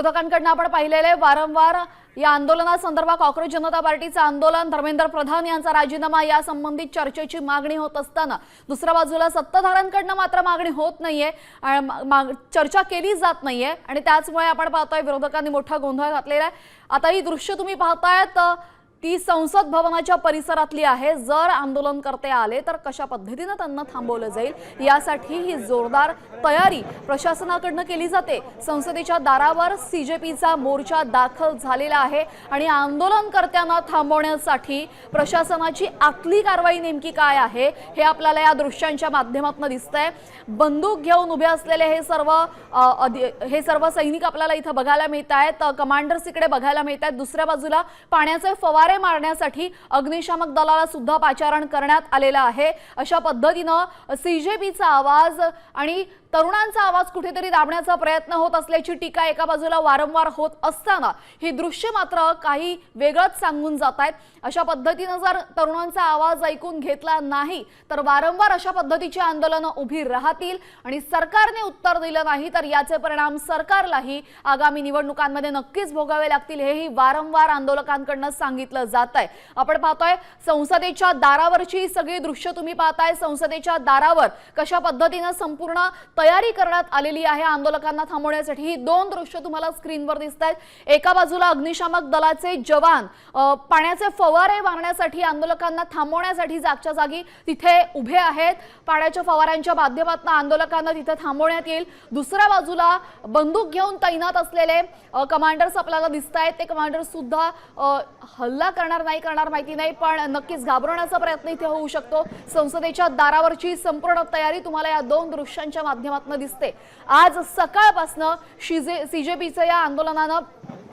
विरोधकांकडून आपण पाहिलेले वारंवार या आंदोलनासंदर्भात काँग्रेस जनता पार्टीचं आंदोलन, धर्मेंद्र प्रधान यांचा राजीनामा या संबंधित चर्चेची मागणी होत असताना दुसऱ्या बाजूला सत्ताधाऱ्यांकडून मात्र मागणी होत नाहीये, चर्चा केली जात नाहीये आणि त्याचमुळे आपण पाहतोय विरोधकांनी मोठा गोंधळ घातलेला आहे। आता ही दृश्य तुम्ही पाहतायत ती संसद भवनाच्या परिसरातली आहे। जर आंदोलनकर्ते आले तर कशा पद्धतीने त्यांना थांबवलं जाईल यासाठी ही जोरदार तयारी प्रशासनाकडून केली जाते। संसदेच्या दारावर सीजेपीचा मोर्चा दाखल झालेला आहे आणि आंदोलनकर्त्यांना थांबवण्यासाठी प्रशासनाची आतली कारवाई नेमकी काय आहे हे आपल्याला या दृश्यांच्या माध्यमातून दिसतंय। बंदूक घेऊन उभे असलेले हे सर्व सैनिक आपल्याला इथे बघायला मिळतायत, कमांडर्स इकडे बघायला मिळतायत। दुसऱ्या बाजूला पाण्याचे फवारे मारण्यासाठी अग्निशामक दलाला सुद्धा पाचारण करण्यात आलेला आहे। अशा पद्धतीने सीजेपीचा आवाज आणि तरुणांचा आवाज कुठेतरी दाबण्याचा प्रयत्न होत असल्याची टीका एका बाजूला वारंवार होत असताना ही दृश्य मात्र काही वेगळंच सांगून जात आहेत। अशा पद्धतीने जर तरुणांचा आवाज ऐकून घेतला नाही तर वारंवार अशा पद्धतीची आंदोलनं उभी राहतील आणि सरकारने उत्तर दिलं नाही तर याचे परिणाम सरकारलाही आगामी निवडणुकांमध्ये नक्कीच भोगावे लागतील, हेही वारंवार आंदोलकांकडून सांगितलं जात आहे। आपण पाहतोय संसदेच्या दारावरची सगळी दृश्य तुम्ही पाहताय। संसदेच्या दारावर कशा पद्धतीने संपूर्ण तयारी करण्यात आलेली आहे आंदोलकांना थांबवण्यासाठी। ही दोन दृश्य तुम्हाला स्क्रीनवर दिसतायत। एका बाजूला अग्निशामक दलाचे जवान पाण्याचे फवारे मारण्यासाठी आंदोलकांना थांबवण्यासाठी जागच्या जागी तिथे उभे आहेत। पाण्याच्या फवाऱ्यांच्या माध्यमातून आंदोलकांना तिथे थांबवण्यात येईल। दुसऱ्या बाजूला बंदूक घेऊन तैनात असलेले कमांडर्स आपल्याला दिसतायत। ते कमांडर सुद्धा हल्ला करणार माहिती नाही, पण नक्कीच घाबरवण्याचा प्रयत्न इथे होऊ शकतो। संसदेच्या दारावरची संपूर्ण तयारी तुम्हाला या दोन दृश्यांच्या माध्यमातून दिसते। आज सकाळपासून सीजेपीच्या या आंदोलनानं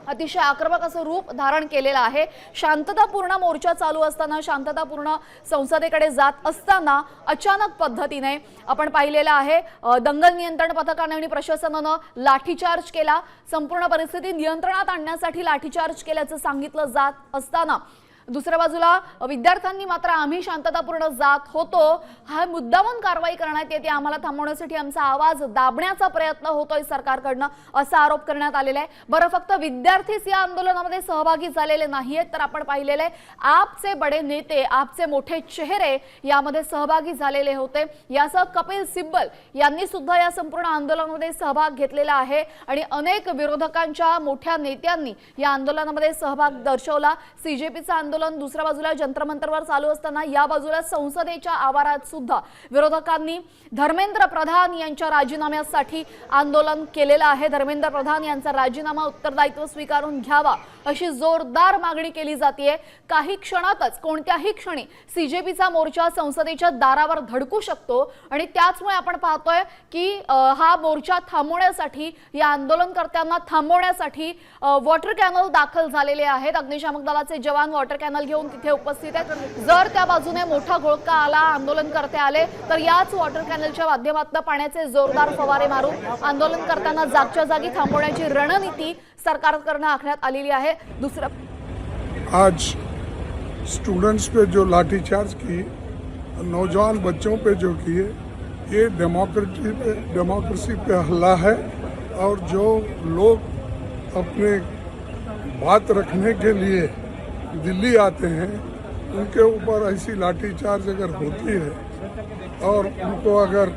अतिशय आक्रमक असं रूप धारण केलेलं आहे। शांततापूर्ण मोर्चा चालू असताना, शांततापूर्ण संसदेकडे जात असताना अचानक पद्धतीने आपण पाहिलेलं आहे दंगल नियंत्रण पथकाने आणि प्रशासनानं लाठीचार्ज केला। संपूर्ण परिस्थिती नियंत्रणात आणण्यासाठी लाठीचार्ज केल्याचं सांगितलं जात असताना दुसऱ्या बाजूला विद्यार्थ्यांनी मात्र आम्ही शांततापूर्ण जात होतो, हा मुद्दामून कारवाई करण्यात येते, आम्हाला थांबवण्यासाठी आमचा आवाज दाबण्याचा प्रयत्न होतोय सरकारकडनं, असा आरोप करण्यात आलेला आहे। बरं, फक्त विद्यार्थीच या आंदोलनामध्ये सहभागी झालेले नाहीयेत तर आपण पाहिलेले आपचे बडे नेते, आपचे मोठे चेहरे यामध्ये सहभागी झालेले होते। यासह कपिल सिब्बल यांनी सुद्धा या संपूर्ण आंदोलनामध्ये सहभाग घेतलेला आहे आणि अनेक विरोधकांच्या मोठ्या नेत्यांनी या आंदोलनामध्ये सहभाग दर्शवला। सीजेपीचा आंदोलन दुसऱ्या बाजूला जंतर मंतरवर चालू असताना या बाजूला संसदेच्या आवारात सुद्धा विरोधकांनी धर्मेंद्र प्रधान यांच्या राजीनाम्यासाठी आंदोलन केलेलं आहे। धर्मेंद्र प्रधान यांचा राजीनामा उत्तरदायित्व स्वीकारून घ्यावा अशी जोरदार मागणी केली जाते। काही क्षणातच कोणत्याही क्षणी सीजेपीचा मोर्चा संसदेच्या दारावर धडकू शकतो आणि त्याचमुळे आपण पाहतोय की हा मोर्चा थांबवण्यासाठी, या आंदोलनकर्त्यांना थांबवण्यासाठी वॉटर कॅनल दाखल झालेले आहेत। अग्निशामक दलाचे जवान वॉटर कॅनल घेऊन तिथे उपस्थित आहेत। जर त्या बाजूने मोठा घोळका आला, आंदोलनकर्ते आले तर याच वॉटर कॅनलच्या माध्यमातून पाण्याचे जोरदार फवारे मारून आंदोलनकर्त्यांना जागच्या जागी थांबवण्याची रणनीती सरकारकडून आखण्यात आलेली आहे। आज स्टूडेंट्स पे जो लाठीचार्ज की, नौजवान बच्चों पे जो किए, ये डेमोक्रेसी पे हमला है और जो लोग अपने बात रखने के लिए दिल्ली आते हैं उनके ऊपर ऐसी लाठीचार्ज अगर होती है और उनको अगर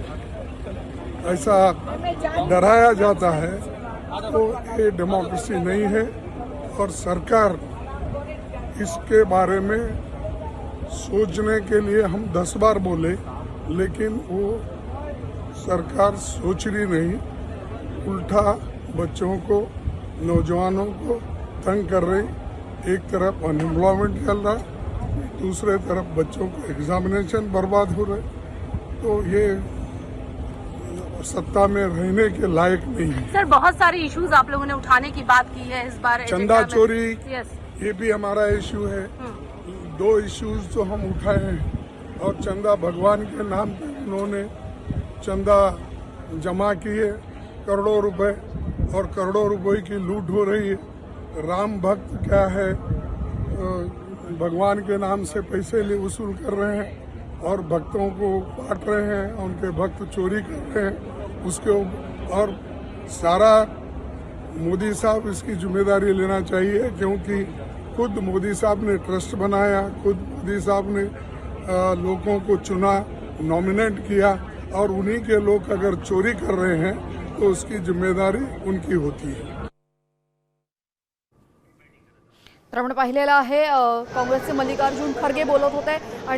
ऐसा डराया जाता है तो ये डेमोक्रेसी नहीं है। और सरकार इसके बारे में सोचने के लिए हम 10 बार बोले लेकिन वो सरकार सोच रही नहीं, उल्टा बच्चों को, नौजवानों को तंग कर रही। एक तरफ अनएम्प्लॉयमेंट चल रहा है, दूसरे तरफ बच्चों को एग्जामिनेशन बर्बाद हो रहे, तो ये सत्ता में रहने के लायक नहीं है। सर, बहुत सारे इश्यूज आप लोगों ने उठाने की बात की है इस बार। चंदा चोरी, ये भी हमारा इश्यू है। 2 इश्यूज तो हम उठाए हैं और चंदा भगवान के नाम पे उन्होंने चंदा जमा किए करोड़ों रुपए और करोड़ों रुपए की लूट हो रही है। राम भक्त क्या है, भगवान के नाम से पैसे वसूल कर रहे हैं और भक्तों को बांट रहे हैं, उनके भक्त चोरी कर रहे हैं उसके और सारा मोदी साहब इसकी जिम्मेदारी लेना चाहिए, क्योंकि खुद मोदी साहब ने ट्रस्ट बनाया, खुद मोदी साहब ने लोगों को चुना, नॉमिनेट किया, और उन्हीं के लोग अगर चोरी कर रहे हैं तो उसकी जिम्मेदारी उनकी होती है। तर आपण पाहिलेलं आहे काँग्रेसचे मल्लिकार्जुन खरगे बोलत होते आणि